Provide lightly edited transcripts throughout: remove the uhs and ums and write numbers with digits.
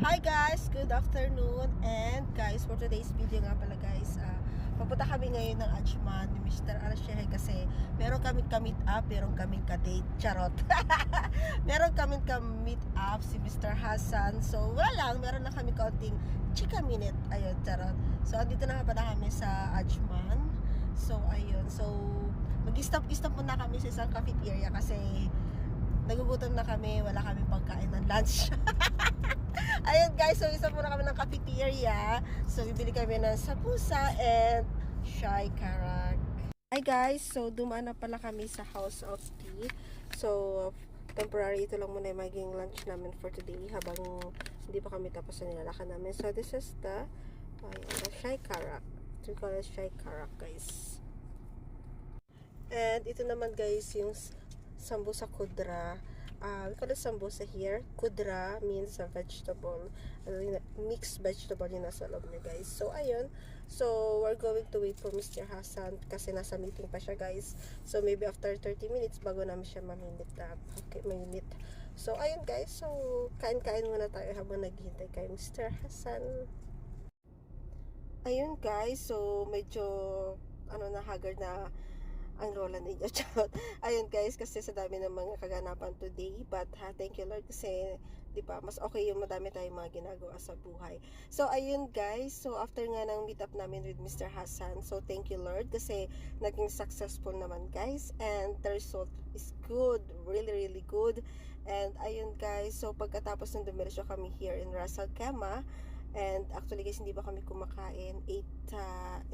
Hi guys, good afternoon. And guys, for today's video nga pala guys, papunta kami ngayon ng Ajman ni Mr. Arashehe kasi meron kaming ka-meet up, meron kaming ka-date, charot. Meron kaming ka-meet up si Mr. Hassan. So wala lang, meron na kami kaunting chika minute, ayun, charot. So andito na nga pala kami sa Ajman. So ayun, so mag-stop muna kami sa isang cafeteria kasi nagugutom na kami, wala kaming pagkain ng lunch. Ayun guys, so isa muna kami ng cafeteria. So bibili kami ng sapusa and Shai Karak. Hi guys, so dumaan na pala kami sa House of Tea. So temporary, ito lang muna yung maging lunch namin for today habang hindi pa kami tapos sa nilalakad namin. So this is the Shai Karak. Ito yung call Shai Karak guys. And ito naman guys yung sambusa kudra. We call it sambusa here. Kudra means a vegetable, mixed vegetable yung nasa loob niya guys. So ayun, so we're going to wait for Mr. Hassan kasi nasa meeting pa siya guys. So maybe after 30 minutes bago namin siya maminit na. Okay, mainit. So ayun guys, so kain-kain muna tayo habang naghihintay kay Mr. Hassan. Ayun guys, so medyo haggard na ang lola ninyo. Ayun guys, kasi sa dami ng mga kaganapan today, but thank you Lord kasi di ba mas okay yung madami tayong mga ginagawa sa buhay. So ayun guys, so after nga ng meet up namin with Mr. Hassan, so thank you Lord kasi naging successful naman guys, and the result is good, really good. And ayun guys, so pagkatapos ng dumiretso kami here in Ras Al Khaimah. And actually guys, hindi pa kami kumakain.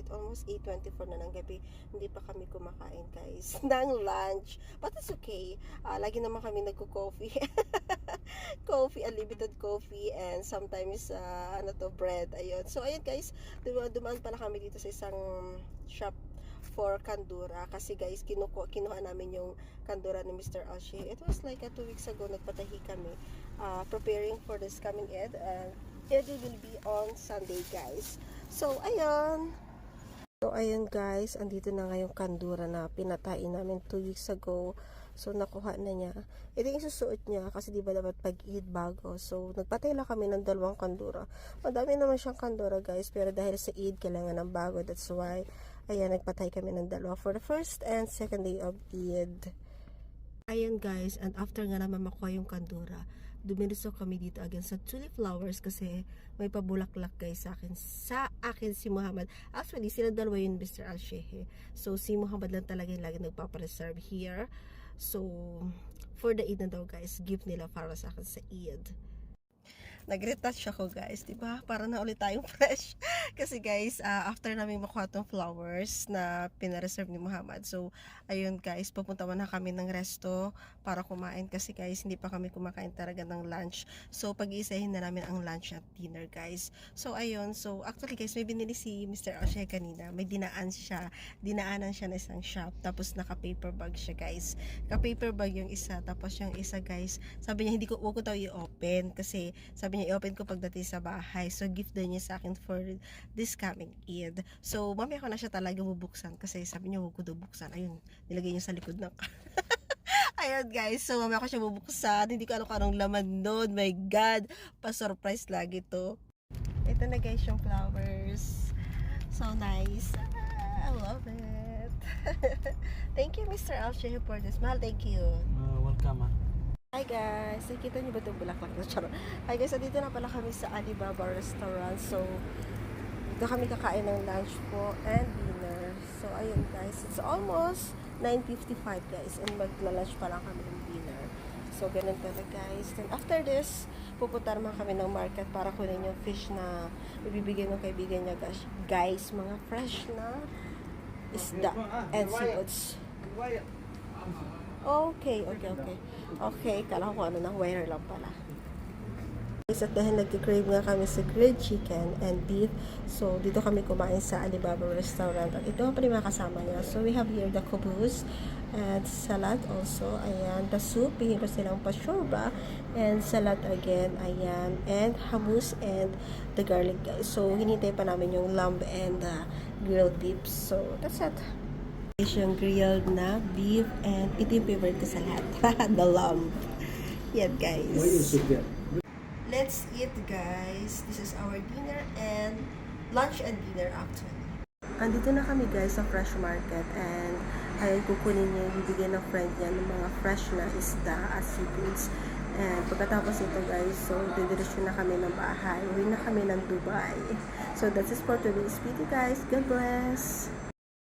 Almost 8:24 na ng gabi. Hindi pa kami kumakain guys ng lunch. But it's okay. Lagi naman kami nagko-coffee. Coffee, unlimited coffee. And sometimes, bread. Ayun. So ayun guys, dumaan pala kami dito sa isang shop for kandura. Kasi guys, kinuha namin yung kandura ni Mr. Alshe. It was like 2 weeks ago, nagpatahi kami. Preparing for this coming Eid. And it will be on Sunday guys. So ayun. So ayun guys, andito na nga yung kandura na pinatay namin 2 weeks ago. So nakuha na niya. Ito yung susuot niya kasi di ba dapat pag-Eid bago. So nagpatay lang kami ng 2 kandura. Madami naman siyang kandura guys, pero dahil sa Eid kailangan ng bago. That's why ayan, nagpatay kami ng 2 for the first and second day of Eid. Ayan guys, and after nga naman makuha yung kandura, dumiretso kami dito again sa tulip flowers kasi may pabulaklak guys sa akin si Muhammad. Actually sila dalawa yun, Mr. Alshehe. So si Muhammad lang talaga yung lagi nagpapareserve here. So for the Eid na daw guys, gift nila para sa akin sa Eid. Nag-retouch ako guys, diba? Para na ulit tayong fresh. Kasi guys, after namin makuha tong flowers na pinareserve ni Muhammad. So, ayun guys, pupunta na kami ng resto para kumain. Kasi guys, hindi pa kami kumakain talaga ng lunch. So, pag-iisahin na namin ang lunch at dinner guys. So, ayun. So, actually guys, may binili si Mr. Oshay kanina. May dinaanan siya na isang shop. Tapos naka-paper bag siya guys. Naka-paper bag yung isa. Tapos yung isa guys, sabi niya, huwag ko daw i-open. Kasi, sabi niya, i-open ko pagdating sa bahay. So, gift daw niya sa akin for this coming Eid. So, mamaya ko na siya talaga bubuksan. Kasi sabi niya, huwag ko daw buksan. Ayun, nilagay niya sa likod ng ayun guys, so mamaya ko siya bubuksan. Hindi ko alam kung anong laman doon. My God, pa-surprise lagi to. Ito na guys yung flowers. So nice. I love it. Thank you Mr. Alshehe for this. Mahal, thank you. Welcome. Hi guys, nakikita niyo ba itong bulaklak na charot? Hi guys, dito na pala kami sa Alibaba restaurant. So, dito kami kakain ng lunch po and dinner. So, ayun guys, it's almost 9:55 guys and magla-lunch pa lang kami ng dinner. So, ganun pala guys. Then after this, pupunta naman kami ng market para kunin yung fish na ibibigay ng kaibigan niya guys. Mga fresh na isda and seafoods. Okay. Kala ko waiter lang pala. At dahil nag-crave nga kami sa grilled chicken and beef, so dito kami kumain sa Alibaba restaurant. At ito ang pa rin mga kasama niya. So we have here the kubus and salad also. Ayan, the soup, hihiro silang pa-shorba and salad again. Ayan, and hummus and the garlic guys. So hinintay pa namin yung lamb and grilled beef. So that's it. Yung grilled na beef and ito yung favorite ko sa lahat. The lamb. Yan guys. let's eat guys. This is our dinner and lunch and dinner actually. Andito na kami guys sa fresh market and ayun kukunin niya yung bibigyan ng friend niya ng mga fresh na isda at seafoods. And pagkatapos ito guys, so didiretso na kami ng bahay. Uwi na kami ng Dubai. So that's it for today's video guys. God bless!